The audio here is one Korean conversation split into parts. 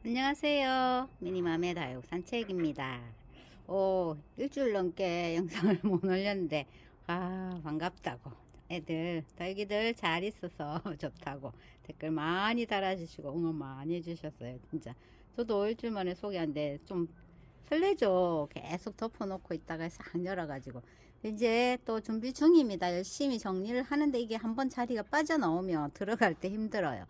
안녕하세요. 미니맘의 다육 산책입니다. 일주일 넘게 영상을 못 올렸는데 반갑다고 애들 다육이들 잘 있어서 좋다고 댓글 많이 달아주시고 응원 많이 해주셨어요. 진짜 저도 일주일 만에 소개한데 좀 설레죠. 계속 덮어놓고 있다가 싹 열어가지고 이제 또 준비 중입니다. 열심히 정리를 하는데 이게 한번 자리가 빠져나오면 들어갈 때 힘들어요.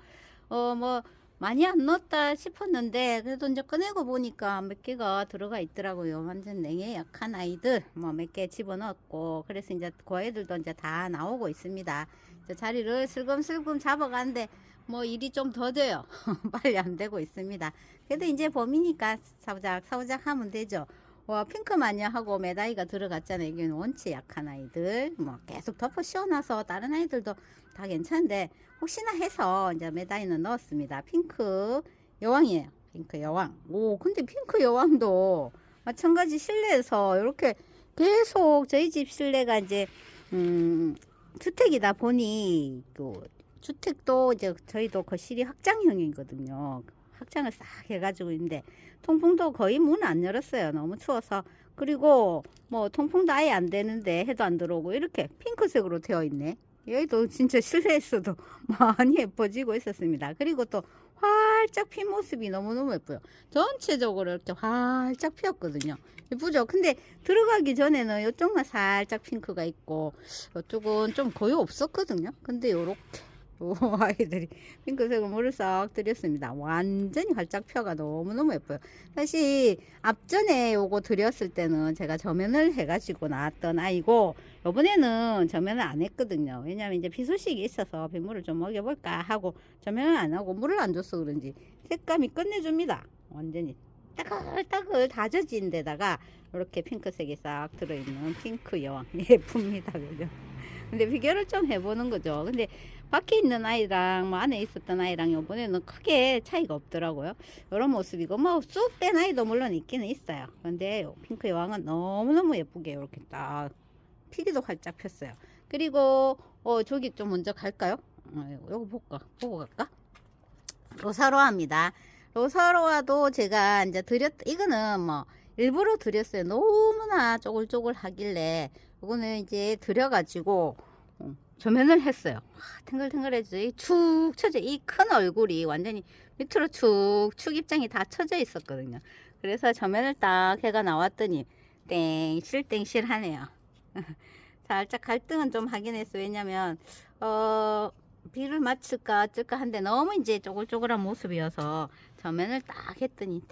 뭐 많이 안 넣었다 싶었는데 그래도 이제 꺼내고 보니까 몇 개가 들어가 있더라고요. 완전 냉해 약한 아이들 뭐 몇 개 집어넣었고, 그래서 이제 그 아이들도 이제 다 나오고 있습니다. 이제 자리를 슬금슬금 잡아가는데 뭐 일이 좀 더 돼요. 빨리 안 되고 있습니다. 그래도 이제 봄이니까 사부작 하면 되죠. 핑크 마녀하고 메다이가 들어갔잖아요. 이게 원체 약한 아이들 뭐 계속 덮어 씌워놔서 다른 아이들도 다 괜찮은데 혹시나 해서 이제 메다이는 넣었습니다. 핑크 여왕이에요. 핑크 여왕. 근데 핑크 여왕도 마찬가지 실내에서 이렇게 계속 저희 집 실내가 이제 주택이다 보니 또 주택도 이제 저희도 거실이 확장형이거든요. 확장을 싹 해가지고 있는데 통풍도 거의 문 안 열었어요. 너무 추워서. 그리고 뭐 통풍도 아예 안 되는데 해도 안 들어오고 이렇게 핑크색으로 되어 있네. 여기도 진짜 실내에서도 많이 예뻐지고 있었습니다. 그리고 또 활짝 핀 모습이 너무너무 예뻐요. 전체적으로 이렇게 활짝 피었거든요. 예쁘죠? 근데 들어가기 전에는 이쪽만 살짝 핑크가 있고 이쪽은 좀 거의 없었거든요. 근데 요렇게 아이들이 핑크색을 물을 싹 들였습니다. 완전히 활짝 펴가 너무너무 예뻐요. 사실 앞전에 요거 들였을 때는 제가 저면을 해가지고 나왔던 아이고, 요번에는 저면을 안 했거든요. 왜냐면 이제 비 소식이 있어서 빗물을 좀 먹여볼까 하고 저면을 안 하고 물을 안 줘서 그런지 색감이 끝내줍니다. 완전히 따글따글 다져진 데다가 이렇게 핑크색이 싹 들어있는 핑크 여왕 예쁩니다. 그죠? 근데 비교를 좀 해보는 거죠. 근데 밖에 있는 아이랑 뭐 안에 있었던 아이랑 이번에는 크게 차이가 없더라고요. 이런 모습이고 뭐 쑥 뺀 아이도 물론 있기는 있어요. 근데 핑크 여왕은 너무너무 예쁘게 이렇게 딱 피기도 활짝 폈어요. 그리고 저기 좀 먼저 갈까요? 요거 보고 갈까? 로사로아입니다. 로사로아도 제가 이제 이거는 뭐 일부러 드렸어요. 너무나 쪼글쪼글 하길래 이거는 이제 드려가지고 조면을 했어요. 탱글탱글해지 축 처져, 이 큰 얼굴이 완전히 밑으로 축 입장이 다 쳐져 있었거든요. 그래서 조면을 딱 해가 나왔더니 땡실 하네요. 살짝 갈등은 좀 하긴 했어요. 왜냐면 비를 맞출까 어쩔까 한데 너무 이제 쪼글쪼글한 모습이어서 저면을 딱 했더니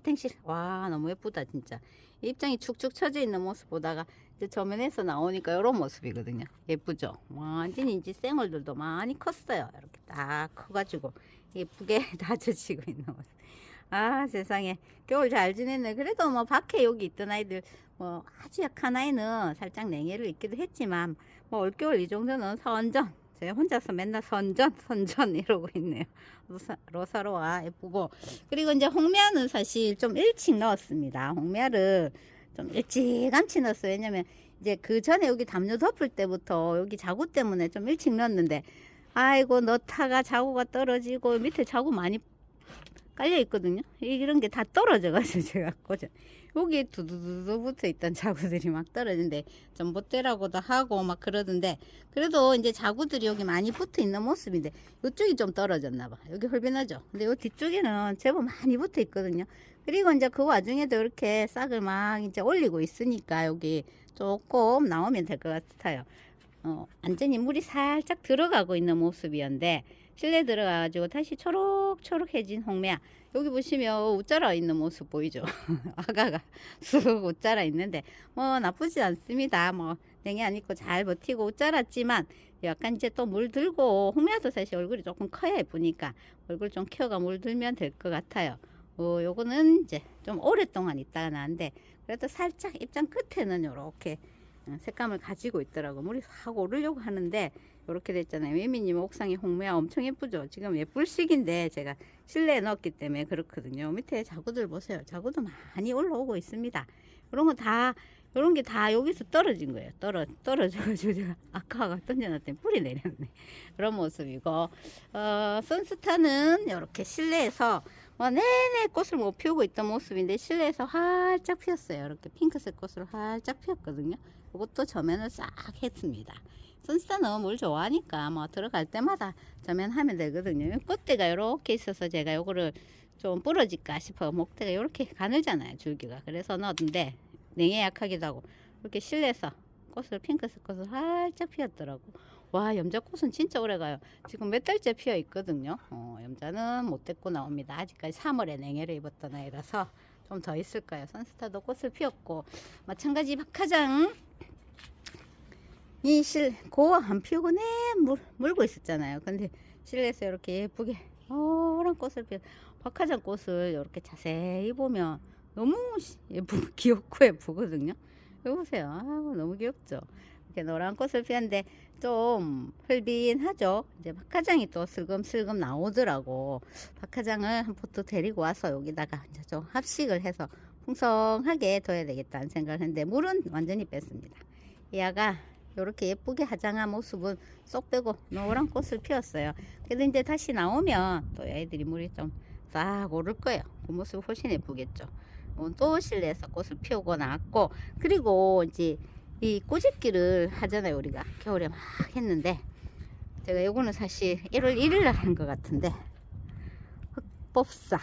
탱실 와 너무 예쁘다 진짜. 입장이 축축 처져 있는 모습 보다가 이제 저면에서 나오니까 이런 모습이거든요. 예쁘죠? 완전히 이제 쌩얼들도 많이 컸어요. 이렇게 딱 커가지고 예쁘게 다져지고 있는 모습. 세상에 겨울 잘 지냈네. 그래도 뭐 밖에 여기 있던 아이들 뭐 아주 약한 아이는 살짝 냉해를 입기도 했지만 뭐 올겨울 이 정도는 선전, 제가 혼자서 맨날 선전 이러고 있네요. 로사로아 예쁘고, 그리고 이제 홍매화는 사실 좀 일찍 넣었습니다. 홍매화를 좀 일찌감치 넣었어요. 왜냐면 이제 그 전에 여기 담요 덮을 때부터 여기 자구 때문에 좀 일찍 넣었는데 아이고 넣다가 자구가 떨어지고 밑에 자구 많이 깔려 있거든요. 이런 게 다 떨어져 가지고 제가 꽂아 여기 두두두두 붙어 있던 자구들이 막 떨어지는데 전봇대라고도 하고 막 그러던데, 그래도 이제 자구들이 여기 많이 붙어 있는 모습인데 이쪽이 좀 떨어졌나 봐. 여기 홀빈하죠. 근데 요 뒤쪽에는 제법 많이 붙어 있거든요. 그리고 이제 그 와중에도 이렇게 싹을 막 이제 올리고 있으니까 여기 조금 나오면 될 것 같아요. 완전히 물이 살짝 들어가고 있는 모습이었는데 실내 들어가가지고 다시 초록초록해진 홍매야. 여기 보시면 웃자라 있는 모습 보이죠? 아가가 쑥 웃자라 있는데 뭐 나쁘지 않습니다. 뭐 냉해 안 입고 잘 버티고 웃자랐지만 약간 이제 또 물 들고, 홍매야도 사실 얼굴이 조금 커야 예쁘니까 얼굴 좀 키워가 물 들면 될 것 같아요. 요거는 이제 좀 오랫동안 있다가 나는데 그래도 살짝 입장 끝에는 요렇게 색감을 가지고 있더라고. 물이 확 오르려고 하는데 이렇게 됐잖아요. 미미님 옥상에 홍매화 엄청 예쁘죠? 지금 예쁠 시기인데 제가 실내에 넣었기 때문에 그렇거든요. 밑에 자구들 보세요. 자구도 많이 올라오고 있습니다. 이런 거 다 요런 게 다 여기서 떨어진 거예요. 떨어져가지고 제가 아까 던져놨더니 뿌리 내렸네. 그런 모습이고, 선스타는 이렇게 실내에서 뭐 내내 꽃을 못 피우고 있던 모습인데 실내에서 활짝 피었어요. 이렇게 핑크색 꽃을 활짝 피웠거든요. 이것도 저면을 싹 했습니다. 선스타는 물 좋아하니까 뭐 들어갈 때마다 저면하면 되거든요. 꽃대가 이렇게 있어서 제가 요거를 좀 부러질까 싶어. 목대가 이렇게 가늘잖아요, 줄기가. 그래서 넣었는데 냉해 약하기도 하고 이렇게 실내에서 꽃을 핑크색 꽃을 활짝 피었더라고. 와, 염자꽃은 진짜 오래 가요. 지금 몇 달째 피어 있거든요. 염자는 못 데리고 나옵니다. 아직까지 3월에 냉해를 입었던 애라서 좀 더 있을 거예요. 선스타도 꽃을 피웠고, 마찬가지 박하장 고어 안 피우고 물고 있었잖아요. 근데 실내에서 이렇게 예쁘게 노란 꽃을 피워. 박하장 꽃을 이렇게 자세히 보면 너무 예쁘고 귀엽고 예쁘거든요. 여기 보세요. 아우, 너무 귀엽죠. 이렇게 노란 꽃을 피웠는데 좀 흘빈하죠. 이제 박하장이 또 슬금슬금 나오더라고. 박하장을 한 포트 데리고 와서 여기다가 이제 좀 합식을 해서 풍성하게 둬야 되겠다는 생각을 했는데 물은 완전히 뺐습니다. 얘가 이렇게 예쁘게 화장한 모습은 쏙 빼고 노란 꽃을 피웠어요. 그래도 이제 다시 나오면 또 애들이 물이 좀 싹 오를 거예요. 그 모습 훨씬 예쁘겠죠. 또 실내에서 꽃을 피우고 나왔고, 그리고 이제 이 꼬집기를 하잖아요. 우리가 겨울에 막 했는데, 제가 요거는 사실 1월 1일 날 한 것 같은데, 흑법사.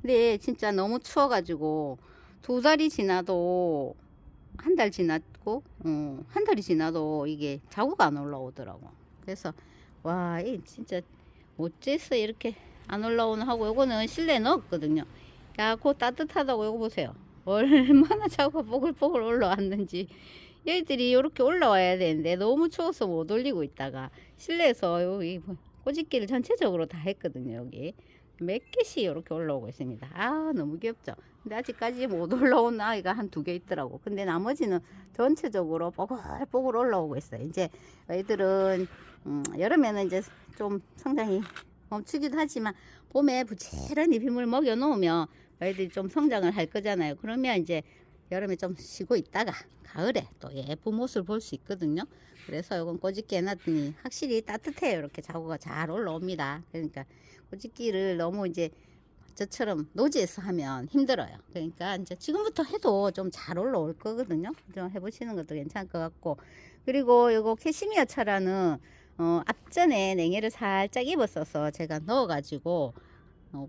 근데 진짜 너무 추워가지고 2달이 지나도, 한 달 지났고 한 달이 지나도 이게 자국 안 올라오더라고. 그래서 와, 이 진짜 어째서 이렇게 안 올라오나 하고, 요거는 실내에 넣었거든요. 야, 그거 따뜻하다고. 요거 보세요. 얼마나 자구가 뽀글뽀글 올라왔는지. 얘들이 이렇게 올라와야 되는데 너무 추워서 못 올리고 있다가 실내에서 여기 꼬집기를 전체적으로 다 했거든요. 여기 몇 개씩 이렇게 올라오고 있습니다. 아, 너무 귀엽죠. 근데 아직까지 못 올라온 아이가 한 2개 있더라고. 근데 나머지는 전체적으로 뽀글뽀글 올라오고 있어요. 이제 애들은 여름에는 이제 좀 성장이 멈추기도 하지만 봄에 부지런히 빗물 먹여 놓으면 애들이 좀 성장을 할 거잖아요. 그러면 이제 여름에 좀 쉬고 있다가 가을에 또 예쁜 모습을 볼 수 있거든요. 그래서 이건 꼬집기 해놨더니 확실히 따뜻해요. 이렇게 자구가 잘 올라옵니다. 그러니까 꼬집기를 너무 이제 저처럼 노지에서 하면 힘들어요. 그러니까 이제 지금부터 해도 좀 잘 올라올 거거든요. 좀 해보시는 것도 괜찮을 것 같고, 그리고 이거 캐시미어 차라는 앞전에 냉해를 살짝 입었어서 제가 넣어가지고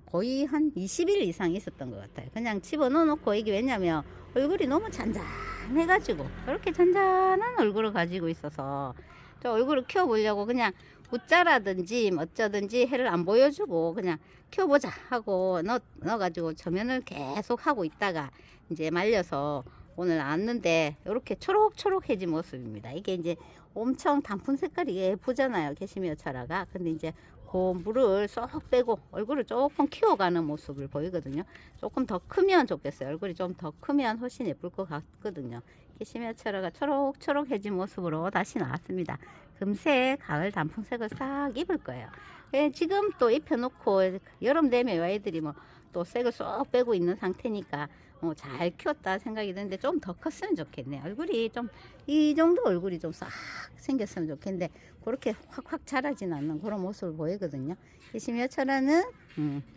거의 한 20일 이상 있었던 것 같아요. 그냥 집어넣어 놓고, 이게 왜냐면 얼굴이 너무 잔잔해가지고, 이렇게 잔잔한 얼굴을 가지고 있어서 저 얼굴을 키워보려고 그냥 웃자라든지 어쩌든지 해를 안 보여주고 그냥 키워보자 하고 넣어가지고 저면을 계속 하고 있다가 이제 말려서 오늘 나왔는데 이렇게 초록초록해진 모습입니다. 이게 이제 엄청 단풍 색깔이 예쁘잖아요, 캐시미어 차라가. 근데 이제 그 물을 쏙 빼고 얼굴을 조금 키워가는 모습을 보이거든요. 조금 더 크면 좋겠어요. 얼굴이 좀 더 크면 훨씬 예쁠 것 같거든요. 캐시미어 차라가 초록초록해진 모습으로 다시 나왔습니다. 금세 가을 단풍색을 싹 입을 거예요. 지금 또 입혀놓고 여름 되면 아이들이 뭐 또 색을 쏙 빼고 있는 상태니까 잘 키웠다 생각이 드는데 좀 더 컸으면 좋겠네. 얼굴이 좀 이 정도 얼굴이 좀 싹 생겼으면 좋겠는데 그렇게 확확 자라진 않는 그런 모습을 보이거든요. 캐시미어 차라는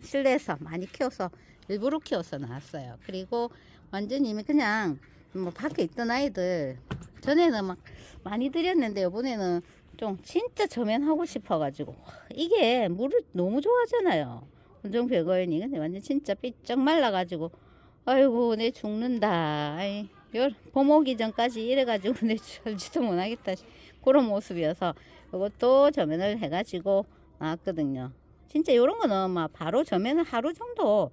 실내에서 많이 키워서 일부러 키워서 나왔어요. 그리고 완전히 그냥 뭐 밖에 있던 아이들 전에는 막 많이 들였는데 이번에는 좀 진짜 저면하고 싶어가지고, 이게 물을 너무 좋아하잖아요, 원종백어연이. 근데 완전 진짜 삐쩍 말라가지고 아이고 내 죽는다, 봄 오기 전까지 이래가지고 내 살지도 못하겠다 그런 모습이어서 이것도 저면을 해가지고 나왔거든요. 진짜 이런 거는 막 바로 저면을 하루 정도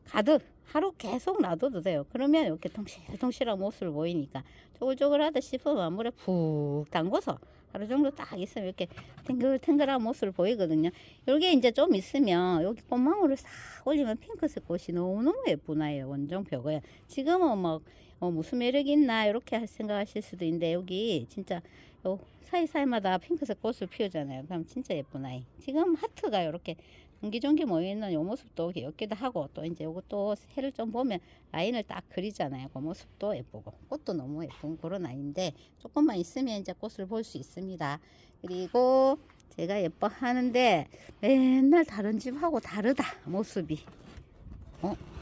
가득 하루 계속 놔둬도 돼요. 그러면 이렇게 통실통실한 모습을 보이니까 쪼글쪼글하다 싶으면 물에 푹 담궈서 하루 정도 딱 있으면 이렇게 탱글탱글한 모습을 보이거든요. 여기 이제 좀 있으면 여기 꽃망울을 싹 올리면 핑크색 꽃이 너무너무 예쁜 아이예요, 원종벽은. 지금은 막 무슨 매력이 있나 이렇게 생각하실 수도 있는데, 여기 진짜 요 사이사이마다 핑크색 꽃을 피우잖아요. 그럼 진짜 예쁜 아이. 지금 하트가 이렇게 옹기종기 모여있는 요 모습도 귀엽기도 하고, 또 이제 요것도 해를 좀 보면 라인을 딱 그리잖아요. 그 모습도 예쁘고, 꽃도 너무 예쁜 그런 아이인데, 조금만 있으면 이제 꽃을 볼 수 있습니다. 그리고 제가 예뻐하는데 맨날 다른 집하고 다르다, 모습이.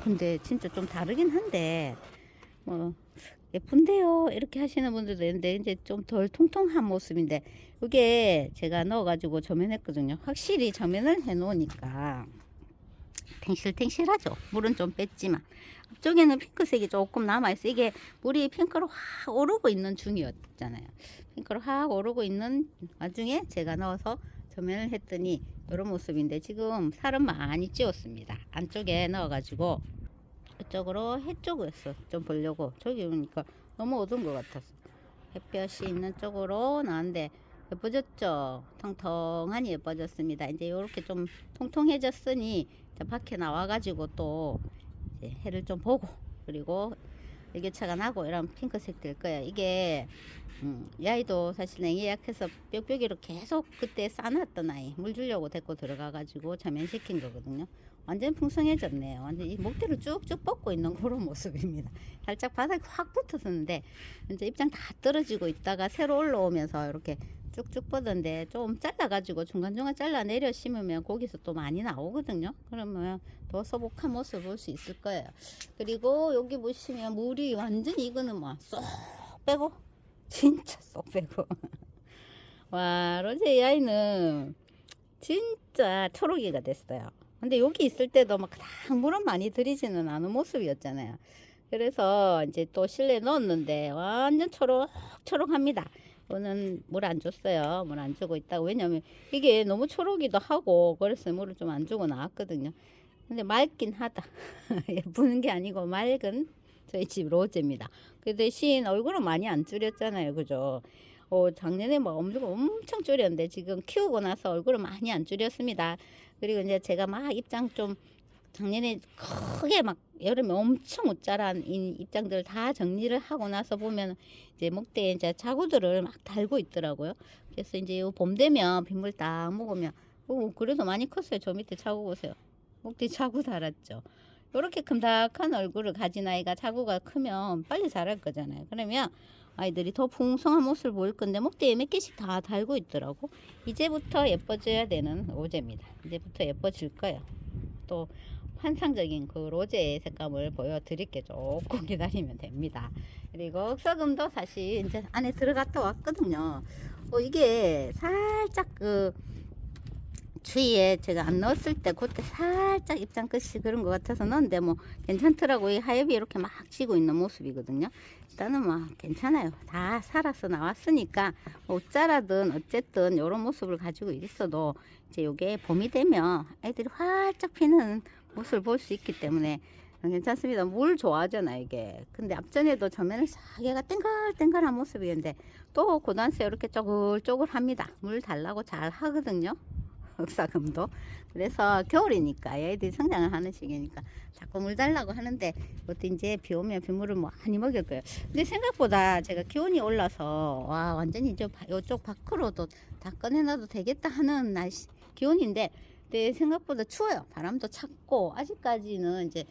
근데 진짜 좀 다르긴 한데, 뭐 예쁜데요 이렇게 하시는 분들도 있는데, 이제 좀 덜 통통한 모습인데, 이게 제가 넣어가지고 조면했거든요. 확실히 조면을 해 놓으니까 탱실탱실하죠. 물은 좀 뺐지만 앞쪽에는 핑크색이 조금 남아있어. 이게 물이 핑크로 확 오르고 있는 중이었잖아요. 핑크로 확 오르고 있는 와중에 제가 넣어서 조면을 했더니 이런 모습인데, 지금 살은 많이 찌웠습니다. 안쪽에 넣어가지고 이쪽으로 해 쪽에서 좀 보려고, 저기 보니까 너무 어두운 것 같아서 햇볕이 있는 쪽으로 나왔는데 예뻐졌죠. 통통하니 예뻐졌습니다. 이제 이렇게 좀 통통해졌으니 밖에 나와가지고 또 이제 해를 좀 보고, 그리고 일교차가 나고 이런 핑크색 될 거야. 이게 이 아이도 사실 냉이 약해서 뾱뾱이로 계속 그때 싸놨던 아이, 물 주려고 데리고 들어가가지고 자면시킨 거거든요. 완전 풍성해졌네요. 완전 이 목대를 쭉쭉 뻗고 있는 그런 모습입니다. 살짝 바닥에 확 붙었었는데 이제 입장 다 떨어지고 있다가 새로 올라오면서 이렇게 쭉쭉 뻗었는데, 좀 잘라가지고 중간중간 잘라 내려 심으면 거기서 또 많이 나오거든요. 그러면 더 소복한 모습을 볼 수 있을 거예요. 그리고 여기 보시면 물이 완전히, 이거는 뭐 쏙 빼고, 진짜 쏙 빼고 와, 로제 이 아이는 진짜 초록이가 됐어요. 근데 여기 있을 때도 막 물은 많이 들이지는 않은 모습이었잖아요. 그래서 이제 또 실내에 넣었는데 완전 초록초록합니다. 이거는 물 안 줬어요. 물 안 주고 있다고. 왜냐면 이게 너무 초록이도 하고 그래서 물을 좀 안 주고 나왔거든요. 근데 맑긴 하다. 예쁘는 게 아니고 맑은 저희 집 로제입니다. 그 대신 얼굴은 많이 안 줄였잖아요. 그죠? 작년에 뭐 엄청 줄였는데 지금 키우고 나서 얼굴을 많이 안 줄였습니다. 그리고 이제 제가 막 입장 좀 작년에 크게 막 여름에 엄청 웃자란 입장들 다 정리를 하고 나서 보면 이제 목대에 이제 자구들을 막 달고 있더라고요. 그래서 이제 봄 되면 빗물 딱 먹으면, 그래도 많이 컸어요. 저 밑에 자구 보세요. 목대 자구 달았죠. 이렇게 큼닥한 얼굴을 가진 아이가 자구가 크면 빨리 자랄 거잖아요. 그러면 아이들이 더 풍성한 모습을 보일 건데 목대에 몇 개씩 다 달고 있더라고. 이제부터 예뻐져야 되는 로제입니다. 이제부터 예뻐질 거예요. 또 환상적인 그 로제의 색감을 보여드릴게 조금 기다리면 됩니다. 그리고 흑서금도 사실 이제 안에 들어갔다 왔거든요. 이게 살짝 그 주위에 제가 안 넣었을 때 그때 살짝 입장 끝이 그런 것 같아서 넣었는데 뭐 괜찮더라고요. 이 하엽이 이렇게 막 지고 있는 모습이거든요. 일단은 뭐 괜찮아요. 다 살아서 나왔으니까 옷자라든 어쨌든 이런 모습을 가지고 있어도 이제 요게 봄이 되면 애들이 활짝 피는 모습을 볼 수 있기 때문에 괜찮습니다. 물 좋아하잖아 이게. 근데 앞전에도 전면을 싹 얘가 땡글땡글한 모습이었는데 또 고단수에 이렇게 쪼글쪼글합니다. 물 달라고 잘 하거든요. 흑사금도. 그래서 겨울이니까 얘들이 성장을 하는 시기니까 자꾸 물 달라고 하는데, 그것도 이제 비 오면 빗물을 많이 먹일 거예요. 근데 생각보다 제가 기온이 올라서 와, 완전히 이쪽 밖으로도 다 꺼내놔도 되겠다 하는 날씨 기온인데, 근데 생각보다 추워요. 바람도 찼고 아직까지는 이제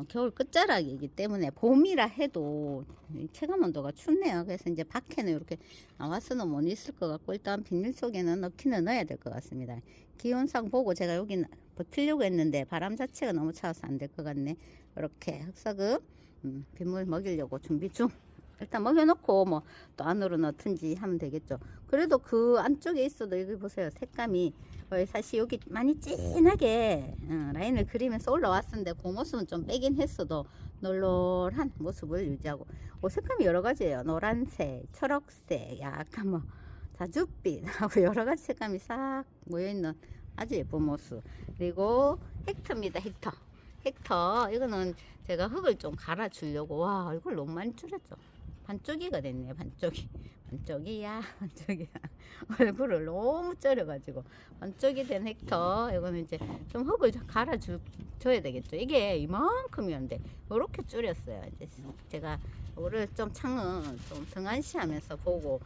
겨울 끝자락이기 때문에 봄이라 해도 체감 온도가 춥네요. 그래서 이제 밖에는 이렇게 나와서는 못 있을 것 같고, 일단 비닐 속에는 넣기는 넣어야 될 것 같습니다. 기온상 보고 제가 여기 버티려고 했는데 바람 자체가 너무 차서 안 될 것 같네. 이렇게 흑사금 빗물 먹이려고 준비 중. 일단 먹여놓고 뭐 또 안으로 넣든지 하면 되겠죠. 그래도 그 안쪽에 있어도 여기 보세요. 색감이 사실 여기 많이 진하게 라인을 그리면서 올라왔었는데 그 모습은 좀 빼긴 했어도 널널한 모습을 유지하고, 색감이 여러 가지예요. 노란색, 초록색, 약간 뭐 자줏빛 하고 여러 가지 색감이 싹 모여있는 아주 예쁜 모습. 그리고 헥터입니다. 헥터 이거는 제가 흙을 좀 갈아주려고, 와 얼굴 너무 많이 줄였죠. 반쪽이가 됐네요. 반쪽이야 얼굴을 너무 줄여가지고 반쪽이 된 헥터. 이거는 이제 좀 흙을 갈아줘야 되겠죠. 이게 이만큼이었는데 이렇게 줄였어요. 이제 제가 이거를 좀 창은 좀 등한시하면서 보고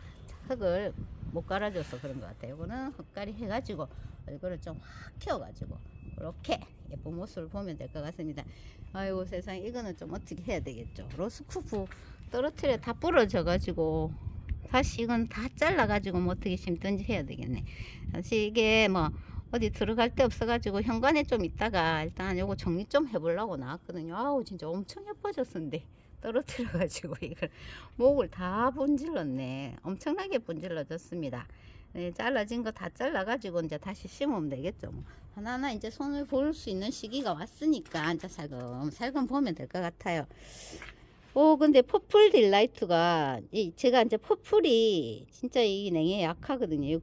흙을 못 갈아줘서 그런 것 같아요. 이거는 흙갈이 해가지고 얼굴을 좀 확 키워가지고 이렇게 예쁜 모습을 보면 될 것 같습니다. 아이고 세상에, 이거는 좀 어떻게 해야 되겠죠. 로스쿠프 떨어뜨려 다 부러져 가지고 다시 이건 다 잘라 가지고 뭐 어떻게 심든지 해야 되겠네. 사실 이게 뭐 어디 들어갈 데 없어 가지고 현관에 좀 있다가 일단 요거 정리 좀 해보려고 나왔거든요. 아우 진짜 엄청 예뻐졌었는데 떨어뜨려 가지고 이걸 목을 다 분질렀네. 엄청나게 분질러졌습니다. 네, 잘라진 거 다 잘라 가지고 이제 다시 심으면 되겠죠. 뭐. 하나하나 이제 손을 볼 수 있는 시기가 왔으니까 이제 살금 보면 될 것 같아요. 근데 퍼플 딜라이트가 제가 이제 퍼플이 진짜 이 냉해 약하거든요. 이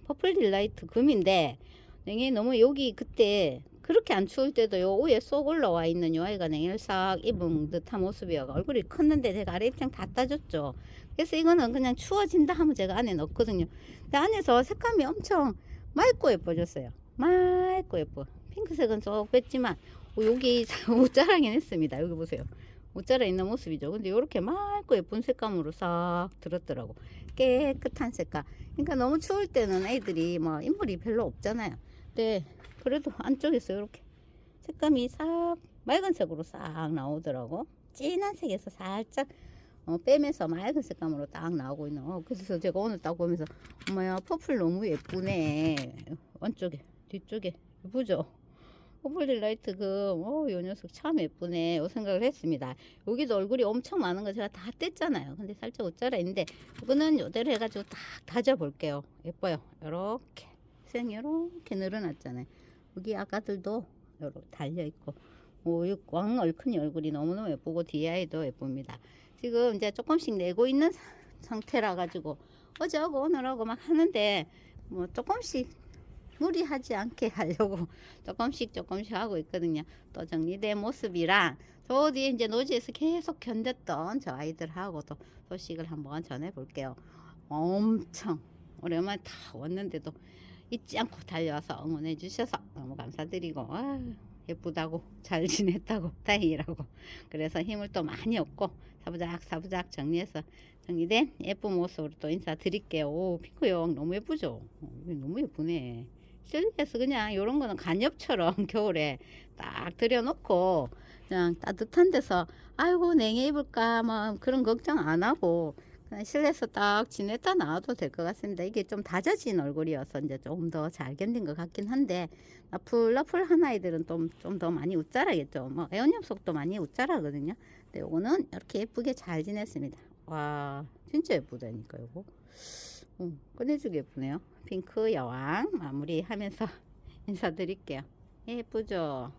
퍼플 딜라이트 금인데 냉해 너무 여기 그때 그렇게 안 추울 때도 요 위에 쏙 올라와 있는 요 아이가 냉해를 싹 입은 듯한 모습이어 얼굴이 컸는데 제가 아래 입장 다 따줬죠. 그래서 이거는 그냥 추워진다 하면 제가 안에 넣거든요. 근데 안에서 색감이 엄청 맑고 예뻐졌어요. 맑고 예뻐. 핑크색은 쏙 뺐지만 여기 옷자랑이 했습니다. 여기 보세요. 옷 자라 있는 모습이죠. 근데 이렇게 맑고 예쁜 색감으로 싹 들었더라고. 깨끗한 색깔. 그러니까 너무 추울 때는 애들이 뭐 인물이 별로 없잖아요. 근데 그래도 안쪽에서 이렇게 색감이 싹 맑은 색으로 싹 나오더라고. 진한 색에서 살짝 빼면서 맑은 색감으로 딱 나오고 있는. 그래서 제가 오늘 딱 보면서 엄마야 퍼플 너무 예쁘네. 안쪽에 뒤쪽에 예쁘죠? 퍼플 딜라이트 요 녀석 참 예쁘네. 요 생각을 했습니다. 여기도 얼굴이 엄청 많은 거 제가 다 뗐잖아요. 근데 살짝 옷자라 있는데, 이거는 요대로 해가지고 딱 다져볼게요. 예뻐요. 요렇게. 생 요렇게 늘어났잖아요. 여기 아까들도 요렇게 달려있고, 꽝 얼큰이 얼굴이 너무너무 예쁘고, DI도 예쁩니다. 지금 이제 조금씩 내고 있는 상태라 가지고, 어제하고 오늘하고 막 하는데, 뭐 조금씩 무리하지 않게 하려고 조금씩 하고 있거든요. 또 정리된 모습이랑 저 뒤에 이제 노지에서 계속 견뎠던 저 아이들하고도 소식을 한번 전해 볼게요. 엄청 오랜만에 다 왔는데도 잊지 않고 달려와서 응원해 주셔서 너무 감사드리고, 예쁘다고 잘 지냈다고 다행이라고, 그래서 힘을 또 많이 얻고 사부작 정리해서 정리된 예쁜 모습으로 또 인사드릴게요. 오, 핑크용 너무 예쁘죠? 너무 예쁘네. 실내에서 그냥 요런 거는 간엽처럼 겨울에 딱 들여놓고 그냥 따뜻한 데서 아이고 냉해 입을까 뭐 그런 걱정 안 하고 그냥 실내에서 딱 지냈다 나와도 될 것 같습니다. 이게 좀 다져진 얼굴이어서 이제 조금 더 잘 견딘 것 같긴 한데, 나풀한 아이들은 좀 더 많이 웃자라겠죠. 뭐 애완염속도 많이 웃자라거든요. 근데 요거는 이렇게 예쁘게 잘 지냈습니다. 와 진짜 예쁘다니까 요거. 끝내주기 예쁘네요. 핑크 여왕 마무리하면서 인사드릴게요. 예쁘죠?